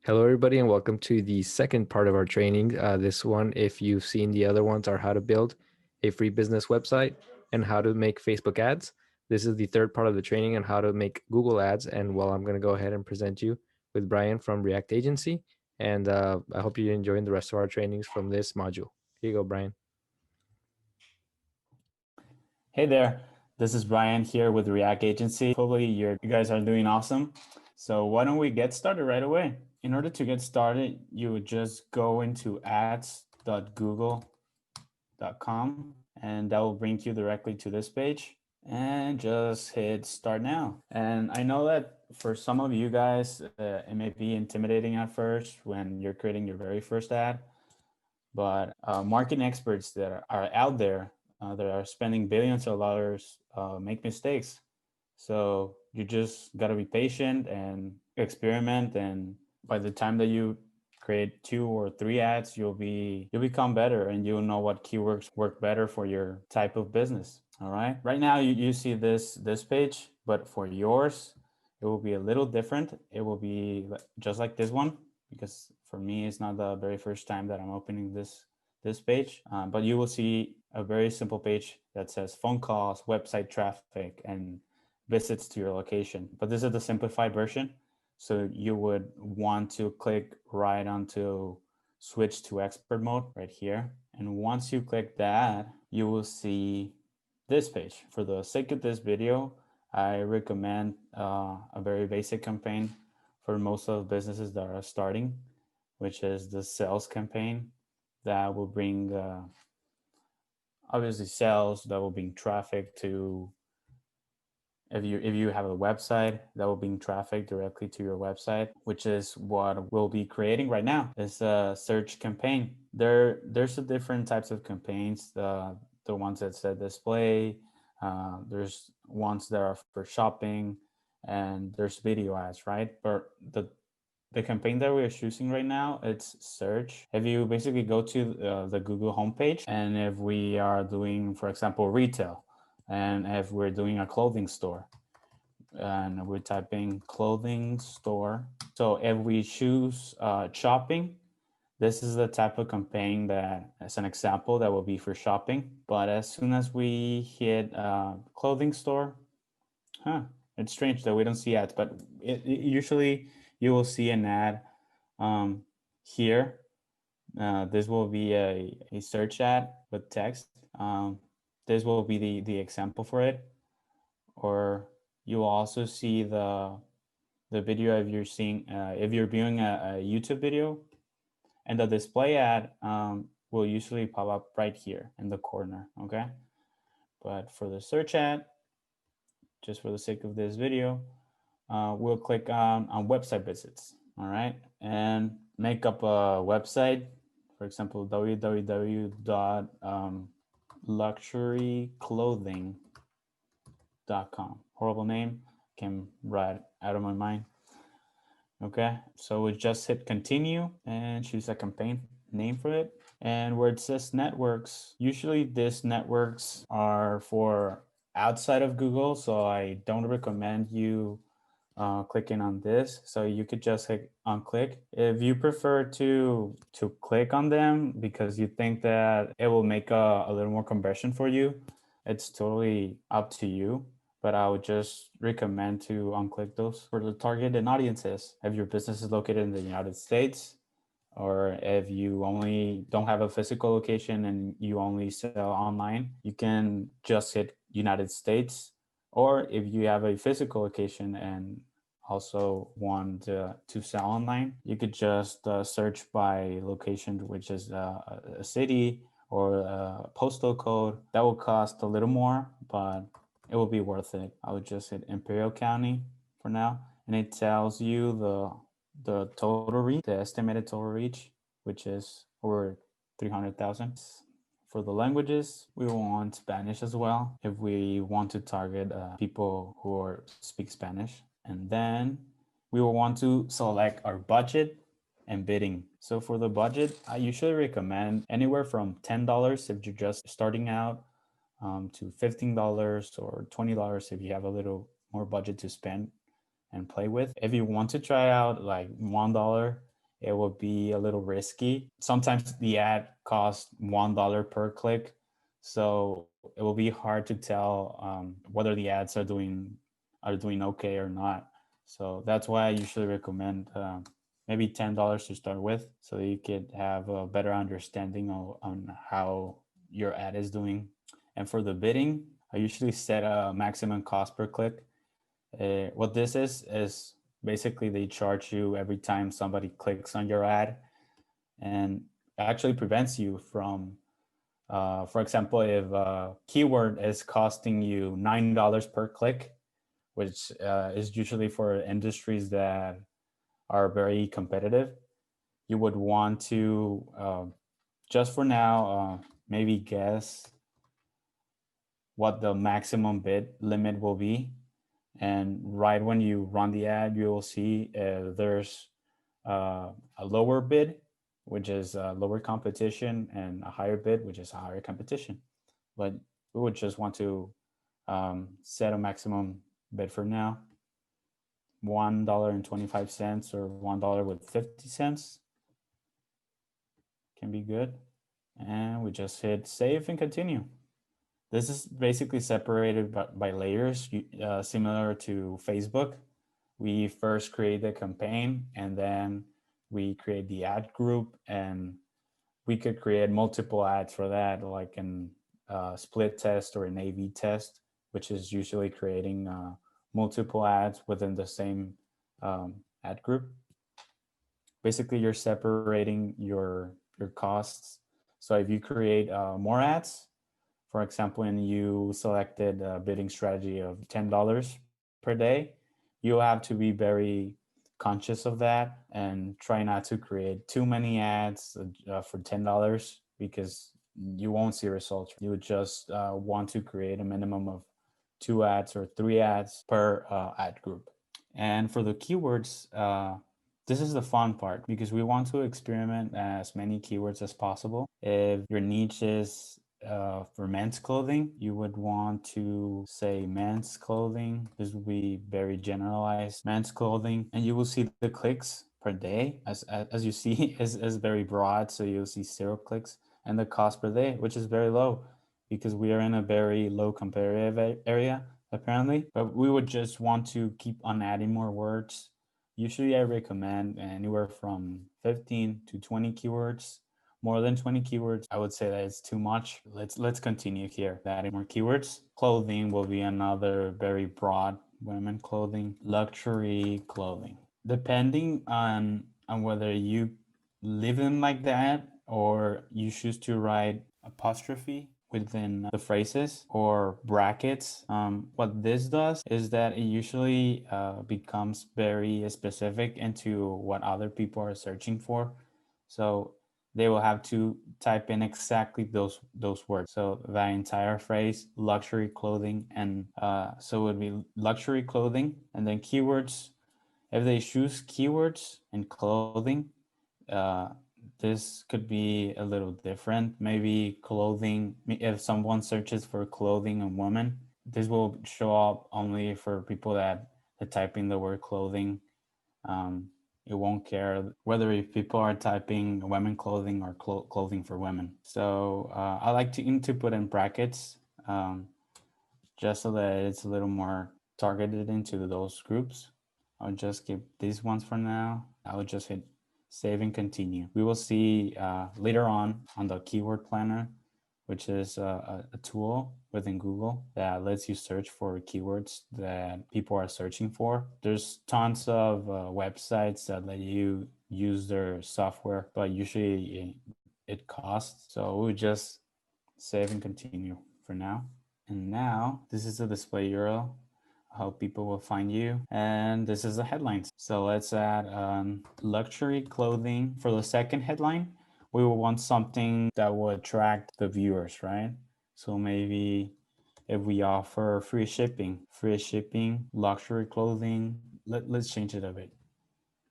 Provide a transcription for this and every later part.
Hello, everybody, and welcome to the second part of our training. This one, if you've seen the other ones, are how to build a free business website and how to make Facebook ads. This is the third part of the training on how to make Google ads. And well, I'm going to go ahead and present you with Brian from React Agency. And I hope you're enjoying the rest of our trainings from this module. Here you go, Brian. Hey there, this is Brian here with React Agency. Hopefully you guys are doing awesome. So why don't we get started right away? In order to get started, you would just go into ads.google.com and that will bring you directly to this page and just hit start now. And I know that for some of you guys, it may be intimidating at first when you're creating your very first ad, but marketing experts that are out there that are spending billions of dollars make mistakes. So you just got to be patient and experiment. And by the time that you create 2 or 3 ads, you'll become better and you'll know what keywords work better for your type of business. All right. Right now you see this page, but for yours, it will be a little different. It will be just like this one, because for me, it's not the very first time that I'm opening this page, but you will see a very simple page that says phone calls, website traffic, and visits to your location. But this is the simplified version. So you would want to click right onto switch to expert mode right here. And once you click that, you will see this page. For the sake of this video, I recommend a very basic campaign for most of the businesses that are starting, which is the sales campaign that will bring obviously sales, that will bring traffic to, if you have a website, that will bring traffic directly to your website, which is what we'll be creating right now. It's a search campaign. There's a different types of campaigns. The ones that said display, there's ones that are for shopping, and there's video ads, right? But the campaign that we're choosing right now, it's search. If you basically go to the Google homepage, and if we are doing, for example, retail, and if we're doing a clothing store, and we're typing clothing store. So if we choose shopping, this is the type of campaign that, as an example, that will be for shopping. But as soon as we hit clothing store, it's strange that we don't see ads, but usually you will see an ad here. This will be a search ad with text. This will be the example for it. Or you will also see the video if you're seeing, if you're viewing a YouTube video, and the display ad will usually pop up right here in the corner, okay? But for the search ad, just for the sake of this video, we'll click on website visits, all right? And make up a website, for example, www.luxuryclothing.com. Horrible name, came right out of my mind. Okay, so we just hit continue and choose a campaign name for it. And where it says networks, usually these networks are for outside of Google, so I don't recommend you clicking on this. So you could just hit on click. If you prefer to click on them because you think that it will make a little more conversion for you, it's totally up to you. But I would just recommend to unclick those for the targeted audiences. If your business is located in the United States, or if you only don't have a physical location and you only sell online, you can just hit United States. Or if you have a physical location and also want to sell online, you could just search by location, which is a city or a postal code. That will cost a little more, but it will be worth it. I would just hit Imperial County for now, and it tells you the total reach, the estimated total reach, which is over 300,000. For the languages, we want Spanish as well if we want to target people who speak Spanish. And then we will want to select our budget and bidding. So for the budget, I usually recommend anywhere from $10 if you're just starting out, to $15 or $20 if you have a little more budget to spend and play with. If you want to try out like $1, it will be a little risky. Sometimes the ad costs $1 per click, so it will be hard to tell whether the ads are doing okay or not. So that's why I usually recommend maybe $10 to start with, so that you could have a better understanding on how your ad is doing. And for the bidding, I usually set a maximum cost per click. What this is basically they charge you every time somebody clicks on your ad, and actually prevents you from, for example, if a keyword is costing you $9 per click, which is usually for industries that are very competitive, you would want to just for now maybe guess what the maximum bid limit will be. And right when you run the ad, you will see there's a lower bid, which is lower competition, and a higher bid, which is a higher competition. But we would just want to set a maximum bid for now, $1.25 or $1.50 can be good. And we just hit save and continue. This is basically separated by layers, similar to Facebook. We first create the campaign, and then we create the ad group, and we could create multiple ads for that, like an split test or an A/B test, which is usually creating multiple ads within the same ad group. Basically, you're separating your costs. So if you create more ads, for example, and you selected a bidding strategy of $10 per day, you have to be very conscious of that and try not to create too many ads for $10, because you won't see results. You would just want to create a minimum of 2 ads or 3 ads per ad group. And for the keywords, this is the fun part, because we want to experiment as many keywords as possible. If your niche is for men's clothing, you would want to say men's clothing. This will be very generalized, men's clothing, and you will see the clicks per day. As you see, is very broad, so you'll see 0 clicks, and the cost per day, which is very low, because we are in a very low competitive area apparently. But we would just want to keep on adding more words. Usually I recommend anywhere from 15 to 20 keywords. More than 20 keywords, I would say that it's too much. Let's continue here, adding more keywords. Clothing will be another very broad, women clothing, luxury clothing. Depending on whether you live in like that, or you choose to write apostrophe within the phrases or brackets. What this does is that it usually becomes very specific into what other people are searching for. So they will have to type in exactly those words. So that entire phrase, luxury clothing, and so it would be luxury clothing, and then keywords. If they choose keywords and clothing, uh, this could be a little different. Maybe clothing, if someone searches for clothing and women, this will show up only for people that type in the word clothing. It won't care whether if people are typing women clothing or clothing for women. So I like to put in brackets, just so that it's a little more targeted into those groups. I'll just keep these ones for now. I'll just hit save and continue. We will see later on the keyword planner, which is a tool within Google that lets you search for keywords that people are searching for. There's tons of websites that let you use their software, but usually it costs. So we'll just save and continue for now. And now this is the display URL, how people will find you. And this is the headlines. So let's add luxury clothing. For the second headline, we will want something that will attract the viewers, right? So maybe if we offer free shipping, luxury clothing, let's change it a bit.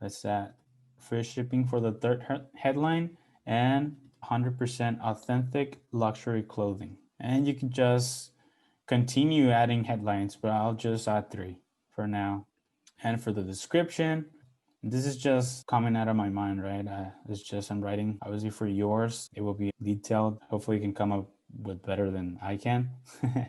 Let's add free shipping for the third headline, and 100% authentic luxury clothing. And you can just continue adding headlines, but I'll just add 3 for now. And for the description, This is just coming out of my mind, right? It's just I'm writing. Obviously, for yours, it will be detailed. Hopefully, you can come up with better than I can.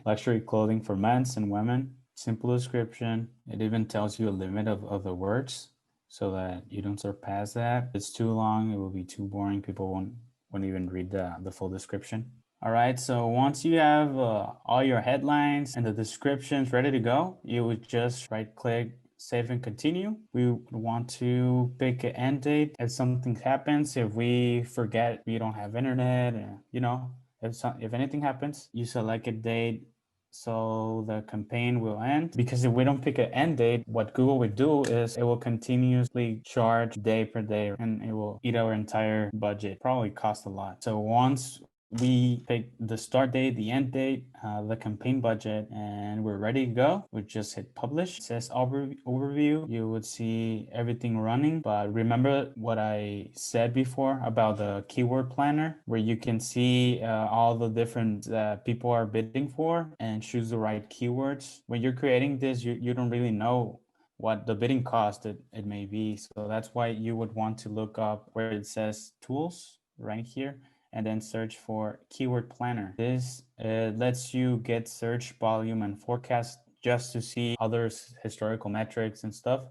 Luxury clothing for men's and women. Simple description. It even tells you a limit of the words so that you don't surpass that. If it's too long, it will be too boring. People won't even read the full description. All right, so once you have all your headlines and the descriptions ready to go, you would just right click, save and continue. We want to pick an end date. If something happens, if we forget we don't have internet, if anything happens, you select a date so the campaign will end. Because if we don't pick an end date, what Google would do is it will continuously charge day per day and it will eat our entire budget, probably cost a lot. So once we pick the start date, the end date, the campaign budget, and we're ready to go. We just hit publish. It says overview. You would see everything running. But remember what I said before about the keyword planner, where you can see all the different people are bidding for and choose the right keywords. When you're creating this, you don't really know what the bidding cost it may be. So that's why you would want to look up where it says tools right here and then search for keyword planner. This lets you get search volume and forecast just to see other historical metrics and stuff.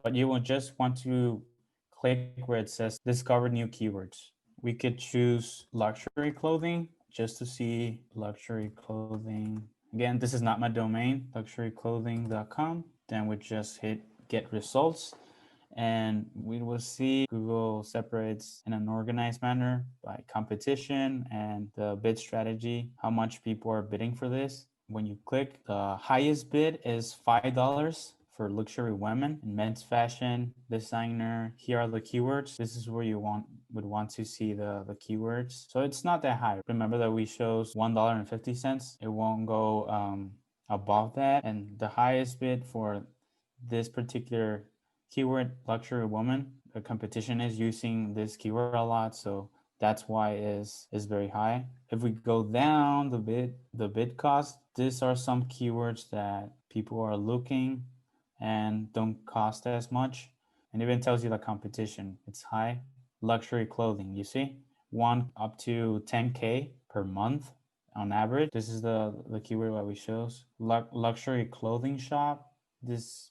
But you will just want to click where it says discover new keywords. We could choose luxury clothing just to see luxury clothing. Again, this is not my domain, luxuryclothing.com. Then we just hit get results and we will see Google separates in an organized manner by competition and the bid strategy, how much people are bidding for this. When you click, the highest bid is $5 for luxury women and men's fashion designer. Here are the keywords. This is where you would want to see the keywords. So it's not that high. Remember that we chose $1.50. It won't go above that. And the highest bid for this particular keyword luxury woman, the competition is using this keyword a lot, so that's why is very high. If we go down the bid cost, these are some keywords that people are looking and don't cost as much, and even tells you the competition. It's high. Luxury clothing, you see, one up to 10K per month on average. This is the keyword that we shows. Luxury clothing shop. This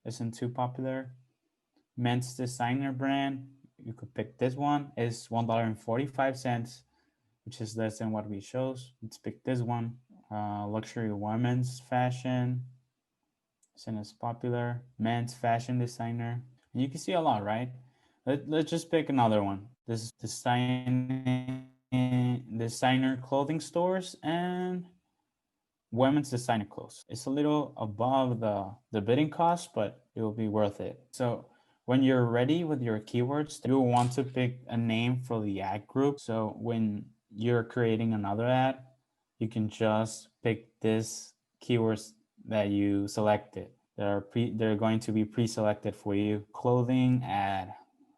isn't too popular. Men's designer brand, you could pick this one, is $1.45, which is less than what we chose. Let's pick this one. Luxury women's fashion, isn't as popular. Men's fashion designer, and you can see a lot, right? Let's just pick another one. This is designer clothing stores and women's designer clothes. It's a little above the bidding cost, but it will be worth it. So when you're ready with your keywords, you'll want to pick a name for the ad group. So when you're creating another ad, you can just pick this keywords that you selected. They're going to be pre-selected for you. Clothing ad.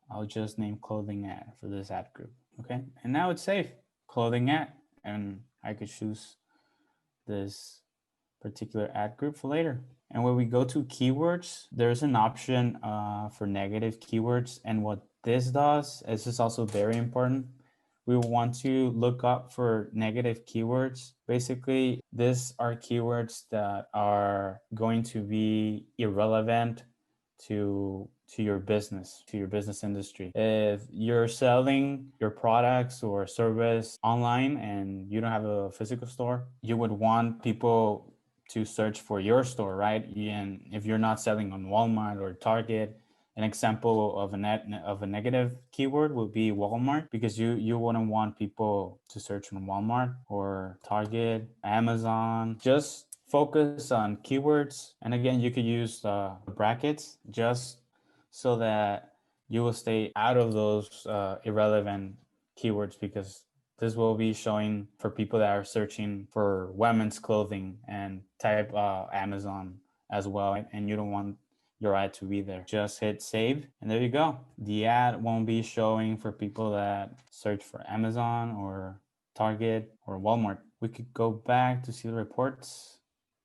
I'll just name clothing ad for this ad group. Okay, and now it's safe. Clothing ad, and I could choose this particular ad group for later. And when we go to keywords, there's an option for negative keywords. And what this does is this also very important. We want to look up for negative keywords. Basically, these are keywords that are going to be irrelevant to your business industry. If you're selling your products or service online and you don't have a physical store, you would want people to search for your store, right? And if you're not selling on Walmart or Target, an example of a negative keyword would be Walmart, because you wouldn't want people to search on Walmart or Target, Amazon. Just focus on keywords, and again, you could use brackets just so that you will stay out of those irrelevant keywords, because this will be showing for people that are searching for women's clothing and type Amazon as well, and you don't want your ad to be there. Just hit save, and there you go. The ad won't be showing for people that search for Amazon or Target or Walmart. We could go back to see the reports,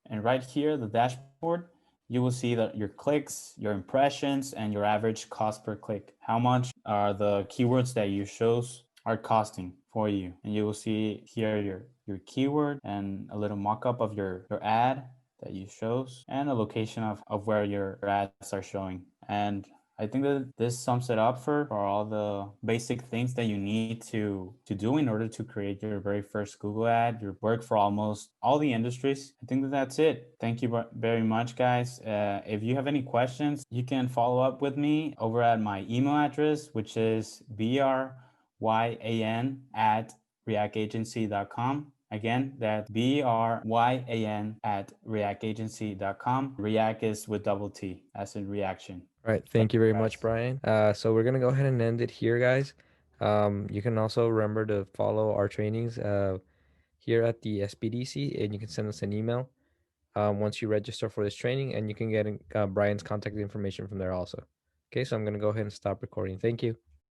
and right here, the dashboard, you will see that your clicks, your impressions, and your average cost per click. How much are the keywords that you shows are costing for you? And you will see here your keyword and a little mock-up of your ad that you shows and a location of where your ads are showing. And I think that this sums it up for all the basic things that you need to do in order to create your very first Google ad, your work for almost all the industries. I think that that's it. Thank you very much, guys. If you have any questions, you can follow up with me over at my email address, which is bryan@reactagency.com. Again, that's bryan@reactagency.com. React is with double T, as in reaction. All right. Thank Thank you you, very much, guys. Brian. So we're gonna go ahead and end it here, guys. You can also remember to follow our trainings here at the SBDC, and you can send us an email once you register for this training, and you can get Brian's contact information from there also. Okay, so I'm gonna go ahead and stop recording. Thank you.